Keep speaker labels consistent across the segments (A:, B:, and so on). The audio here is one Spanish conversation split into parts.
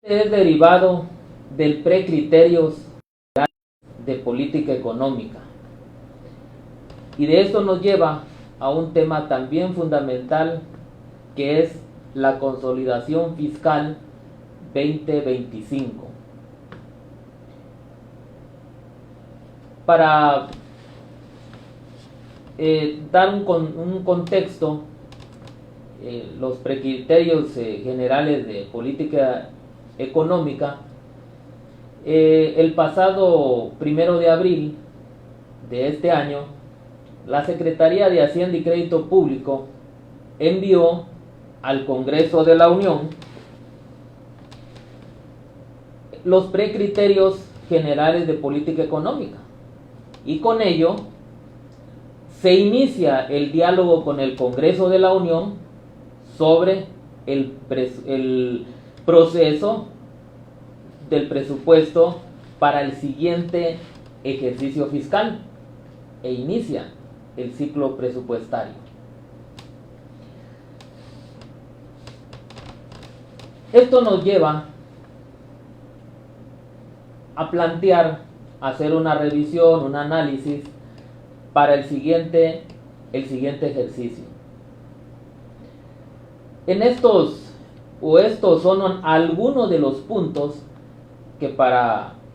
A: Es derivado del precriterios de política económica. Y de esto nos lleva a un tema también fundamental, que es la consolidación fiscal 2025. Para dar un contexto, los precriterios generales de política económica, el pasado 1 de abril de este año, la Secretaría de Hacienda y Crédito Público envió al Congreso de la Unión los precriterios generales de política económica, y con ello se inicia el diálogo con el Congreso de la Unión sobre el proceso del presupuesto para el siguiente ejercicio fiscal, e inicia el ciclo presupuestario. Esto nos lleva a plantear, hacer una revisión, un análisis para el siguiente ejercicio. Estos son algunos de los puntos que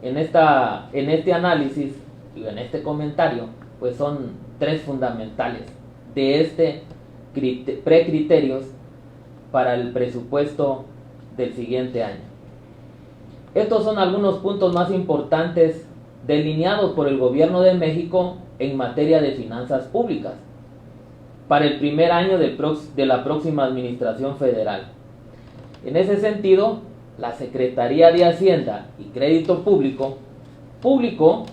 A: en este análisis y en este comentario, pues son tres fundamentales de precriterios para el presupuesto del siguiente año. Estos son algunos puntos más importantes delineados por el Gobierno de México en materia de finanzas públicas para el primer año de la próxima administración federal. En ese sentido, la Secretaría de Hacienda y Crédito Público publicó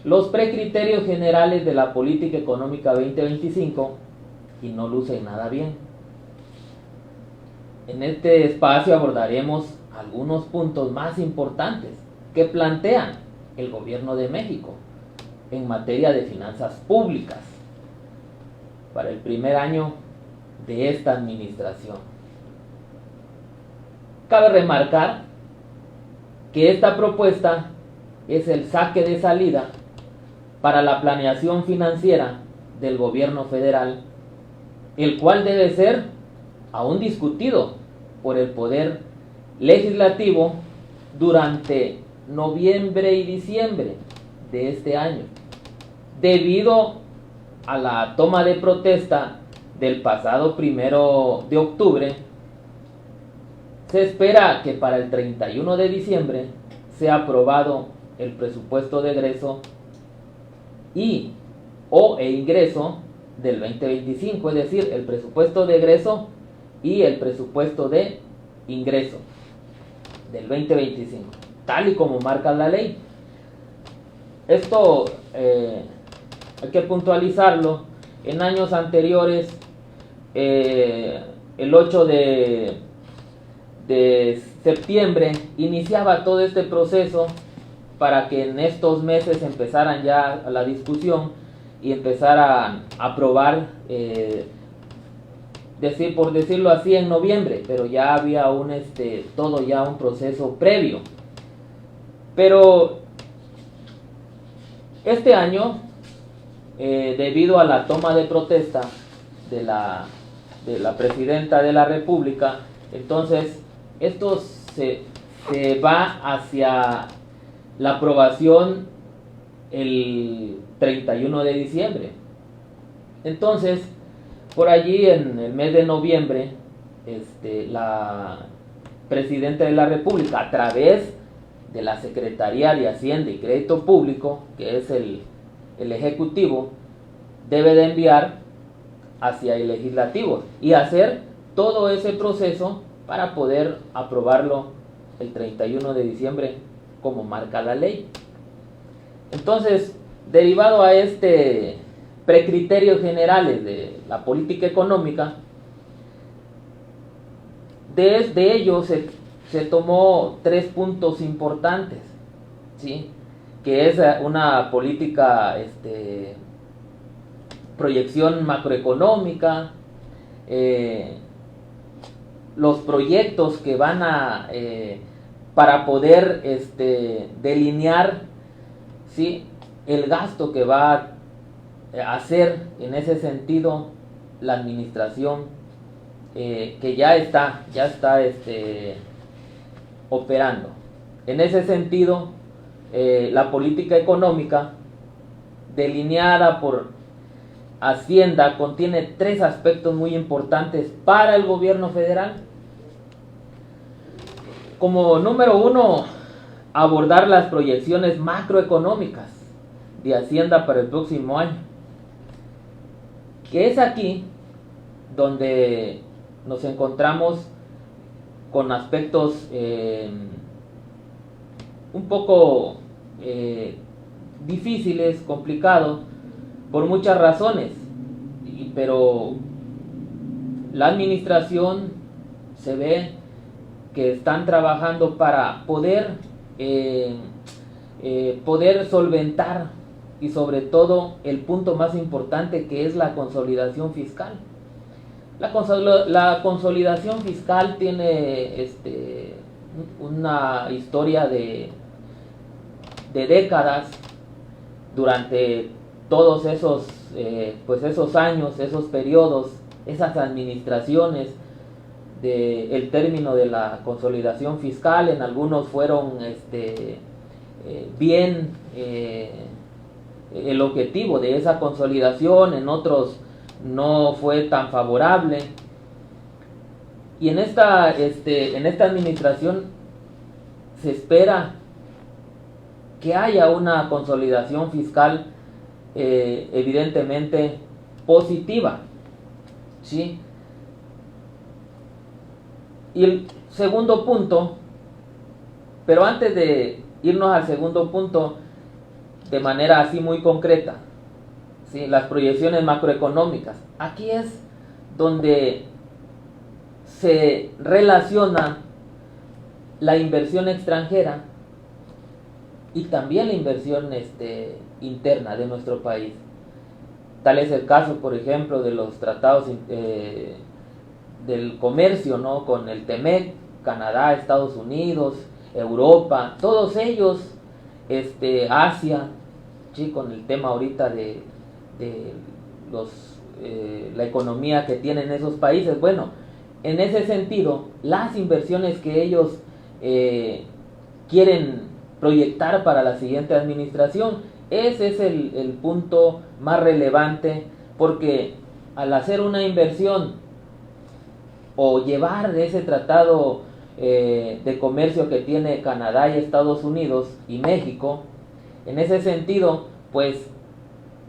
A: los precriterios generales de la política económica 2025 y no lucen nada bien. En este espacio abordaremos algunos puntos más importantes que plantean el Gobierno de México en materia de finanzas públicas para el primer año de esta administración. Cabe remarcar que esta propuesta es el saque de salida para la planeación financiera del gobierno federal, el cual debe ser aún discutido por el Poder Legislativo durante noviembre y diciembre de este año, debido a la toma de protesta del pasado 1 de octubre. Se espera que para el 31 de diciembre sea aprobado el presupuesto de egreso e ingreso del 2025, es decir, el presupuesto de egreso y el presupuesto de ingreso del 2025, tal y como marca la ley. Esto hay que puntualizarlo. En años anteriores, el 8 de septiembre iniciaba todo este proceso para que en estos meses empezaran ya la discusión y empezaran a aprobar, por decirlo así, en noviembre, pero ya había todo ya un proceso previo. Pero este año, debido a la toma de protesta de la Presidenta de la República, entonces esto se va hacia la aprobación el 31 de diciembre. Entonces, por allí en el mes de noviembre, la Presidenta de la República, a través de la Secretaría de Hacienda y Crédito Público, que es el Ejecutivo, debe de enviar hacia el Legislativo y hacer todo ese proceso para poder aprobarlo el 31 de diciembre como marca la ley. Entonces, derivado a precriterios generales de la política económica, de ellos se tomó 3 puntos importantes, ¿sí? Que es una política, proyección macroeconómica, los proyectos que van para poder delinear, ¿sí?, el gasto que va a hacer en ese sentido la administración que ya está operando. En ese sentido, la política económica delineada por Hacienda contiene 3 aspectos muy importantes para el gobierno federal. Como número 1, abordar las proyecciones macroeconómicas de Hacienda para el próximo año, que es aquí donde nos encontramos con aspectos un poco difíciles, complicados, por muchas razones, pero la administración se ve que están trabajando para poder solventar, y sobre todo el punto más importante, que es la consolidación fiscal. La consolidación fiscal tiene una historia de décadas. Durante todos esos años, esos periodos, esas administraciones del término de la consolidación fiscal, en algunos fueron bien el objetivo de esa consolidación, en otros no fue tan favorable. Y en esta administración se espera que haya una consolidación fiscal evidentemente positiva, ¿sí? Y el segundo punto, pero antes de irnos al segundo punto de manera así muy concreta, ¿sí?, las proyecciones macroeconómicas. Aquí es donde se relaciona la inversión extranjera y también la inversión interna de nuestro país. Tal es el caso, por ejemplo, de los tratados del comercio, ¿no?, con el TEMEC, Canadá, Estados Unidos, Europa, todos ellos, Asia, ¿sí?, con el tema ahorita de la economía que tienen esos países. Bueno, en ese sentido, las inversiones que ellos quieren proyectar para la siguiente administración, ese es el punto más relevante, porque al hacer una inversión o llevar ese tratado de comercio que tiene Canadá y Estados Unidos y México, en ese sentido, pues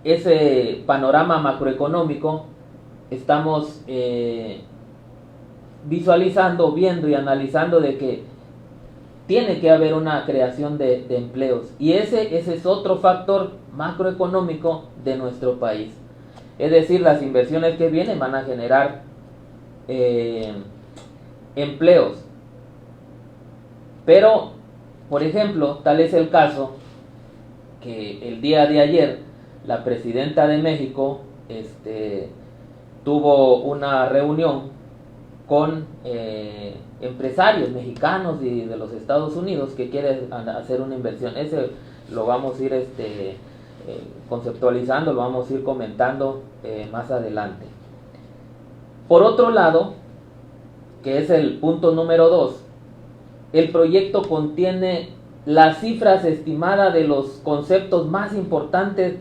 A: ese panorama macroeconómico estamos visualizando, viendo y analizando de que tiene que haber una creación de empleos, y ese es otro factor macroeconómico de nuestro país. Es decir, las inversiones que vienen van a generar empleos. Pero, por ejemplo, tal es el caso que el día de ayer la presidenta de México tuvo una reunión con empresarios mexicanos y de los Estados Unidos que quieren hacer una inversión. Ese lo vamos a ir conceptualizando, lo vamos a ir comentando más adelante. Por otro lado, que es el punto número 2, el proyecto contiene las cifras estimadas de los conceptos más importantes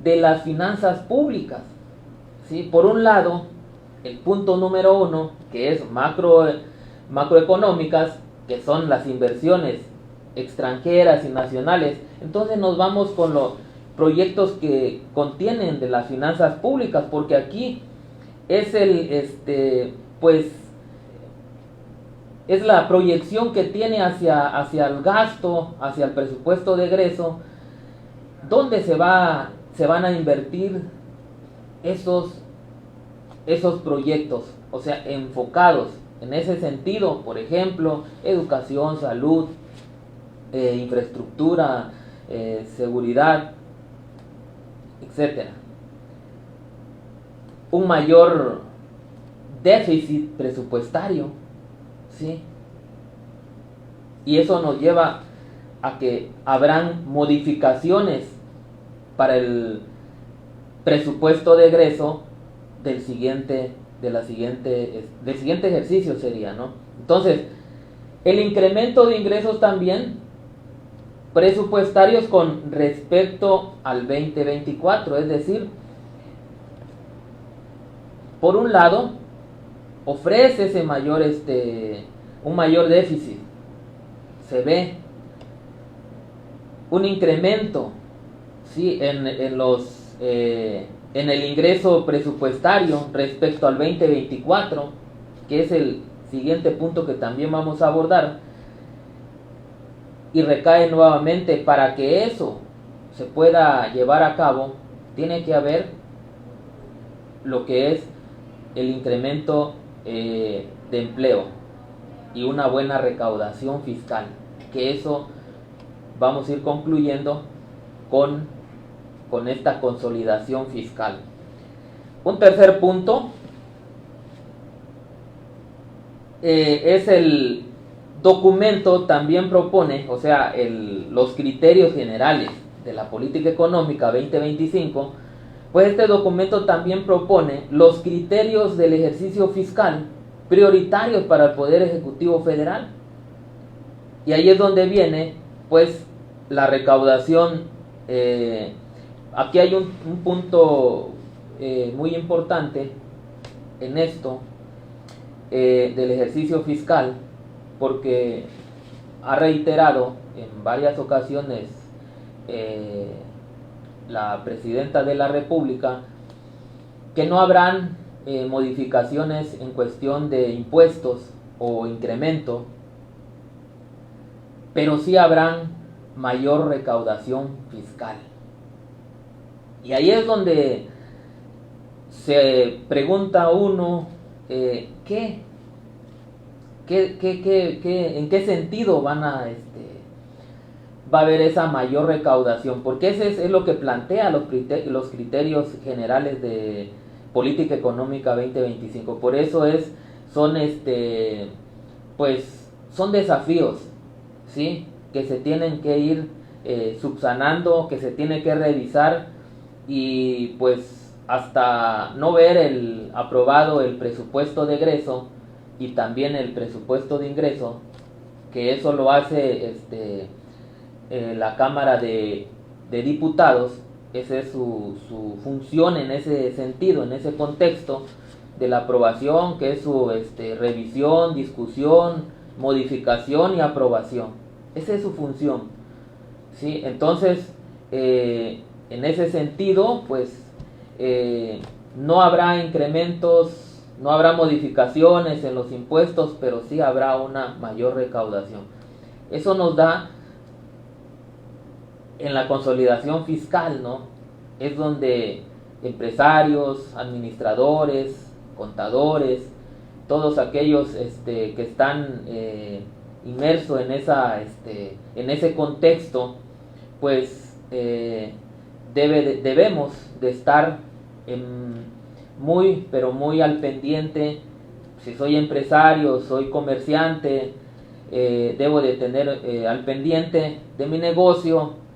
A: de las finanzas públicas, ¿sí? Por un lado, el punto número 1, que es macroeconómicas, que son las inversiones extranjeras y nacionales. Entonces nos vamos con los proyectos que contienen de las finanzas públicas, porque aquí es es la proyección que tiene hacia el gasto, hacia el presupuesto de egreso, donde se van a invertir esos proyectos, o sea, enfocados en ese sentido. Por ejemplo, educación, salud, infraestructura, seguridad, etcétera. Un mayor déficit presupuestario, ¿sí? y eso nos lleva a que habrán modificaciones para el presupuesto de egreso del siguiente ejercicio sería, ¿no? Entonces, el incremento de ingresos también presupuestarios con respecto al 2024, es decir, por un lado, ofrece ese mayor un mayor déficit, se ve un incremento, ¿sí? en el ingreso presupuestario respecto al 2024, que es el siguiente punto que también vamos a abordar, y recae nuevamente, para que eso se pueda llevar a cabo, tiene que haber lo que es el incremento de empleo y una buena recaudación fiscal, que eso vamos a ir concluyendo con esta consolidación fiscal. Un tercer punto es el documento también propone, o sea, los criterios generales de la política económica 2025, pues este documento también propone los criterios del ejercicio fiscal prioritarios para el Poder Ejecutivo Federal. Y ahí es donde viene, pues, la recaudación. Aquí hay un punto muy importante en esto del ejercicio fiscal, porque ha reiterado en varias ocasiones la Presidenta de la República que no habrán modificaciones en cuestión de impuestos o incremento, pero sí habrán mayor recaudación fiscal. Y ahí es donde se pregunta uno, ¿en qué sentido va a haber esa mayor recaudación? Porque ese es lo que plantea los criterios generales de política económica 2025. Por eso son desafíos, ¿sí?, que se tienen que ir subsanando, que se tiene que revisar, y pues hasta no ver aprobado el presupuesto de egreso y también el presupuesto de ingreso, que eso lo hace la Cámara de Diputados. Esa es su función en ese sentido, en ese contexto de la aprobación, que es su revisión, discusión, modificación y aprobación. Esa es su función, ¿sí? Entonces, en ese sentido, pues no habrá incrementos, no habrá modificaciones en los impuestos, pero sí habrá una mayor recaudación. Eso nos da, en la consolidación fiscal, ¿no?, es donde empresarios, administradores, contadores, todos aquellos que están inmersos en ese contexto, pues debemos de estar pero muy al pendiente. Si soy empresario, soy comerciante, debo de tener al pendiente de mi negocio,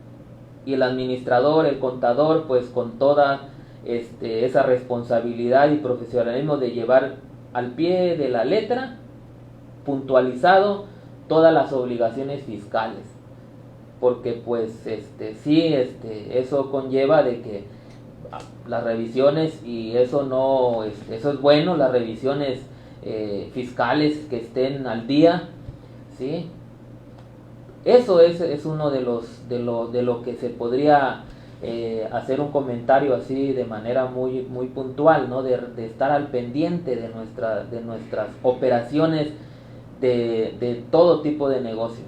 A: y el administrador, el contador, pues con toda esa responsabilidad y profesionalismo de llevar al pie de la letra, puntualizado, todas las obligaciones fiscales, porque pues eso conlleva de que las revisiones, y eso no eso es bueno, las revisiones fiscales que estén al día, ¿sí? Eso es uno de lo que se podría hacer un comentario así de manera muy muy puntual, ¿no?, de estar al pendiente de nuestras operaciones de todo tipo de negocio,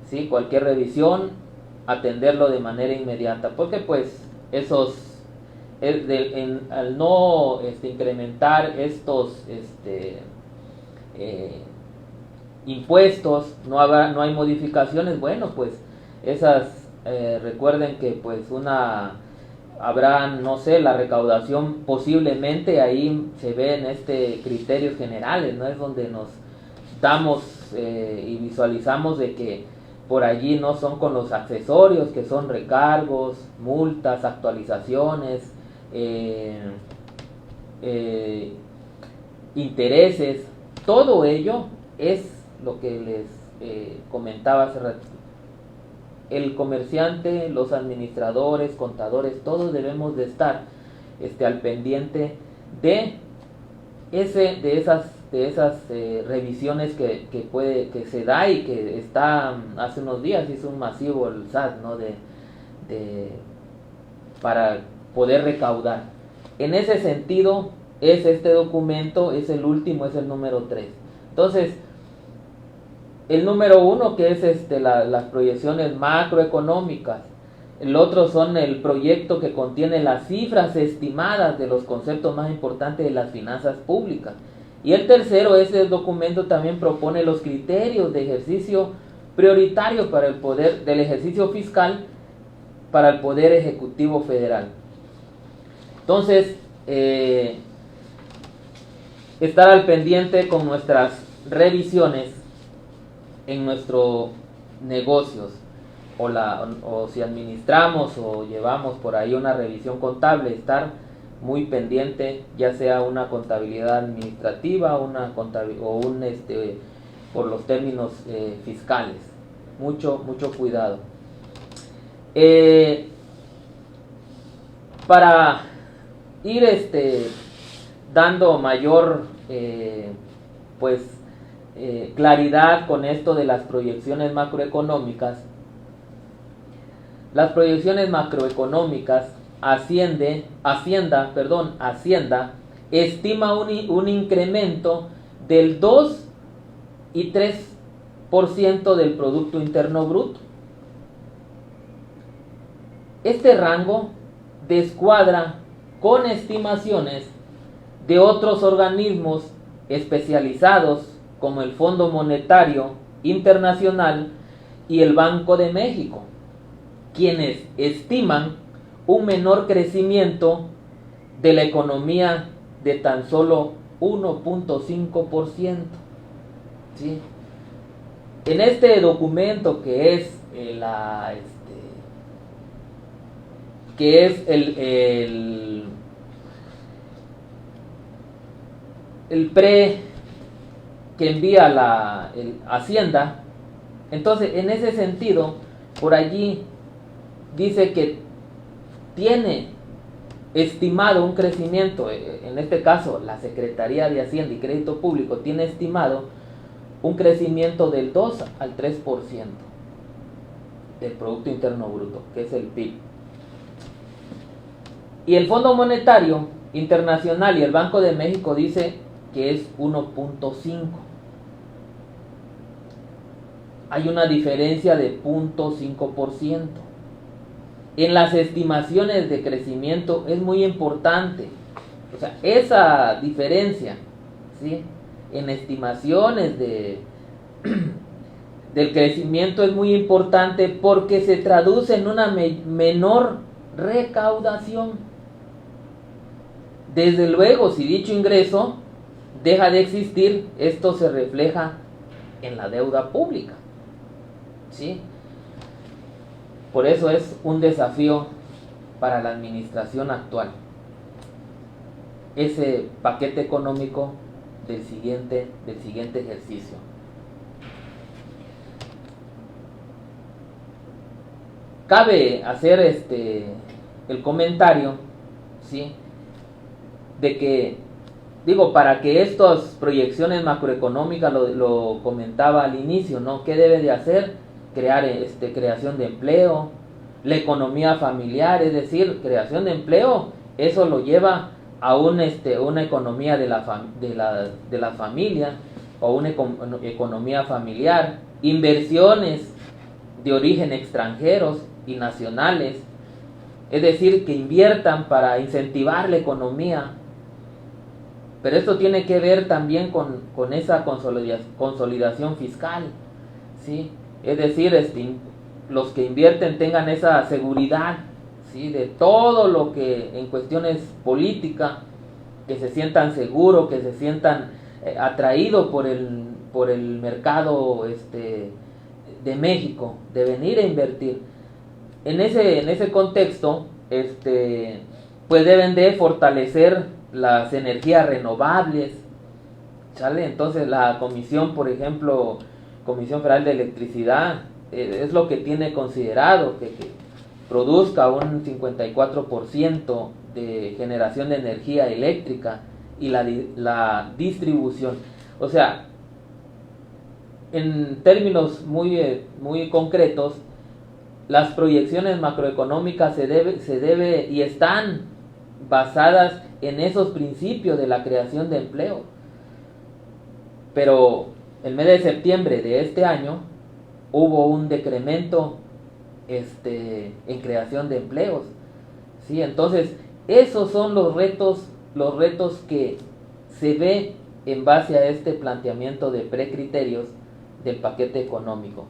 A: ¿sí? Cualquier revisión, atenderlo de manera inmediata, porque pues al no incrementar estos impuestos, no hay modificaciones, bueno, pues esas recuerden que pues habrán, no sé, la recaudación posiblemente ahí se ve en criterios generales, ¿no? Es donde nos damos y visualizamos de que por allí no son con los accesorios, que son recargos, multas, actualizaciones, intereses. Todo ello es lo que les comentaba hace rato. El comerciante, los administradores, contadores, todos debemos de estar al pendiente de esas revisiones que se da y que está hace unos días hizo un masivo el SAT, ¿no? Para poder recaudar. En ese sentido es este documento, es el último, es el número 3. Entonces, el número 1, que es las proyecciones macroeconómicas. El otro son el proyecto que contiene las cifras estimadas de los conceptos más importantes de las finanzas públicas. Y el tercero, ese documento también propone los criterios de ejercicio prioritario para el poder del ejercicio fiscal para el Poder Ejecutivo Federal. Entonces, estar al pendiente con nuestras revisiones en nuestros negocios, o si administramos o llevamos por ahí una revisión contable, estar muy pendiente, ya sea una contabilidad administrativa, por los términos fiscales. Mucho cuidado. Para ir dando mayor claridad con esto de las proyecciones macroeconómicas. Las proyecciones macroeconómicas, Hacienda estima un incremento del 2 y 3% del Producto Interno Bruto. Este rango descuadra con estimaciones de otros organismos especializados como el Fondo Monetario Internacional y el Banco de México, quienes estiman un menor crecimiento de la economía de tan solo 1.5%. ¿Sí? En este documento que es el que envía la Hacienda, entonces en ese sentido, por allí dice que tiene estimado un crecimiento, en este caso la Secretaría de Hacienda y Crédito Público tiene estimado un crecimiento del 2 al 3% del Producto Interno Bruto, que es el PIB. Y el Fondo Monetario Internacional y el Banco de México dice que es 1.5. Hay una diferencia de 0.5%. En las estimaciones de crecimiento es muy importante. O sea, esa diferencia, ¿sí?, en estimaciones del crecimiento es muy importante porque se traduce en una menor recaudación. Desde luego, si dicho ingreso deja de existir, esto se refleja en la deuda pública, ¿sí? Por eso es un desafío para la administración actual ese paquete económico del siguiente ejercicio. Cabe hacer el comentario, ¿sí?, de que, para que estas proyecciones macroeconómicas, lo comentaba al inicio, ¿no?, ¿qué debe de hacer? Creación de empleo, la economía familiar, es decir, creación de empleo, eso lo lleva a una economía de la familia, o una economía familiar, inversiones de origen extranjeros y nacionales, es decir, que inviertan para incentivar la economía. Pero esto tiene que ver también con esa consolidación fiscal, ¿sí? Es decir, los que invierten tengan esa seguridad, ¿sí?, de todo lo que en cuestiones políticas, que se sientan seguros, que se sientan atraídos por el mercado de México, de venir a invertir. En ese contexto, pues deben de fortalecer las energías renovables, ¿sale? Entonces la comisión, por ejemplo, Comisión Federal de Electricidad, es lo que tiene considerado, que produzca un 54% de generación de energía eléctrica y la distribución. O sea, en términos muy concretos, las proyecciones macroeconómicas se debe y están basadas en esos principios de la creación de empleo. Pero el mes de septiembre de este año hubo un decremento en creación de empleos, ¿sí? Entonces esos son los retos que se ve en base a este planteamiento de precriterios del paquete económico.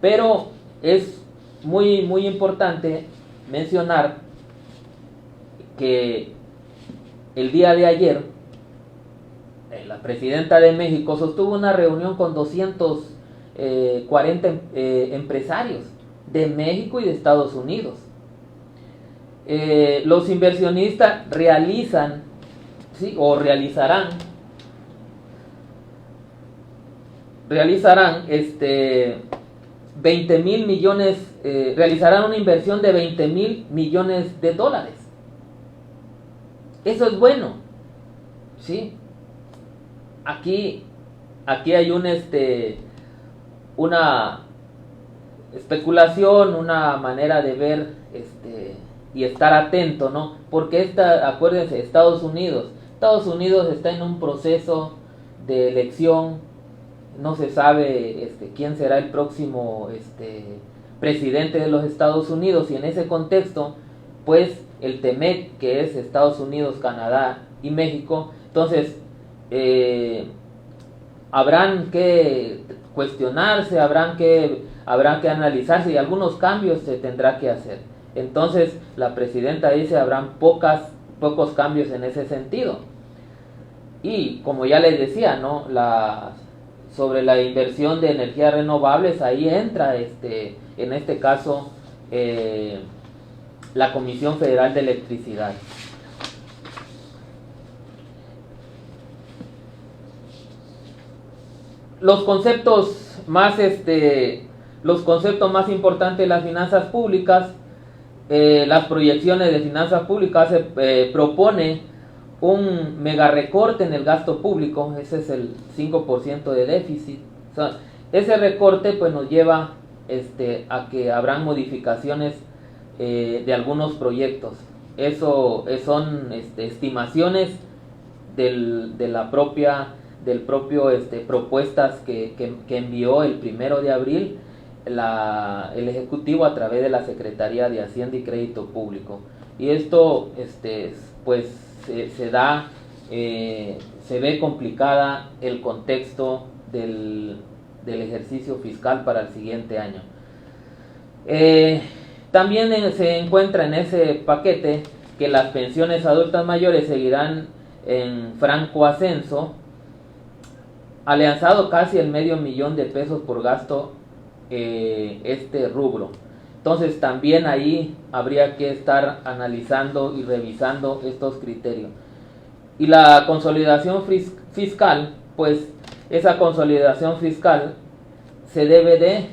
A: Pero es muy importante mencionar que el día de ayer la presidenta de México sostuvo una reunión con 240 empresarios de México y de Estados Unidos. Los inversionistas realizarán 20,000 millones, realizarán una inversión de 20,000 millones de dólares. Eso es bueno, ¿sí? Aquí hay una especulación, una manera de ver y estar atento, ¿no? Porque acuérdense, Estados Unidos está en un proceso de elección, no se sabe quién será el próximo presidente de los Estados Unidos, y en ese contexto, pues el TEMEC, que es Estados Unidos, Canadá y México, entonces habrán que cuestionarse, habrán que analizarse, y algunos cambios se tendrá que hacer. Entonces la presidenta dice habrán pocos cambios en ese sentido. Y como ya les decía, ¿no? Sobre la inversión de energías renovables, ahí entra en este caso la Comisión Federal de Electricidad. Los conceptos más importantes de las finanzas públicas, las proyecciones de finanzas públicas se propone un mega recorte en el gasto público, ese es el 5% de déficit. O sea, ese recorte pues nos lleva a que habrán modificaciones de algunos proyectos. Eso son estimaciones del propio propuestas que envió el 1 de abril el Ejecutivo a través de la Secretaría de Hacienda y Crédito Público. Y esto pues se ve complicada el contexto del ejercicio fiscal para el siguiente año. También se encuentra en ese paquete que las pensiones adultas mayores seguirán en franco ascenso, alcanzado casi el $500,000 de pesos por gasto este rubro. Entonces también ahí habría que estar analizando y revisando estos criterios. Y la consolidación fiscal, pues esa consolidación fiscal se debe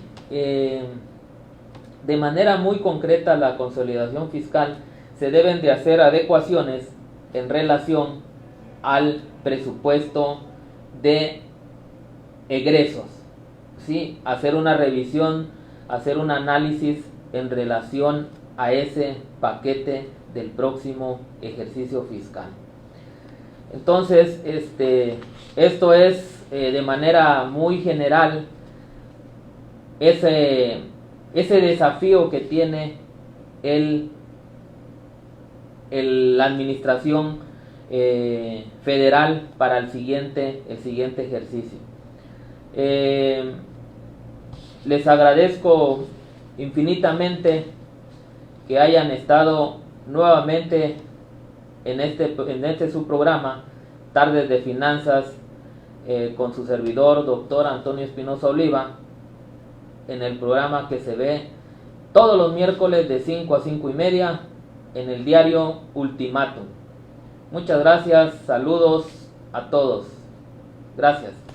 A: de manera muy concreta, la consolidación fiscal, se deben de hacer adecuaciones en relación al presupuesto de egresos, ¿sí? Hacer una revisión, hacer un análisis en relación a ese paquete del próximo ejercicio fiscal. Entonces, esto es de manera muy general ese desafío que tiene la administración federal para el siguiente ejercicio. Les agradezco infinitamente que hayan estado nuevamente en este su programa, Tardes de Finanzas, con su servidor, doctor Antonio Espinosa Oliva, en el programa que se ve todos los miércoles de 5 a 5 y media en el diario Ultimátum. Muchas gracias, saludos a todos. Gracias.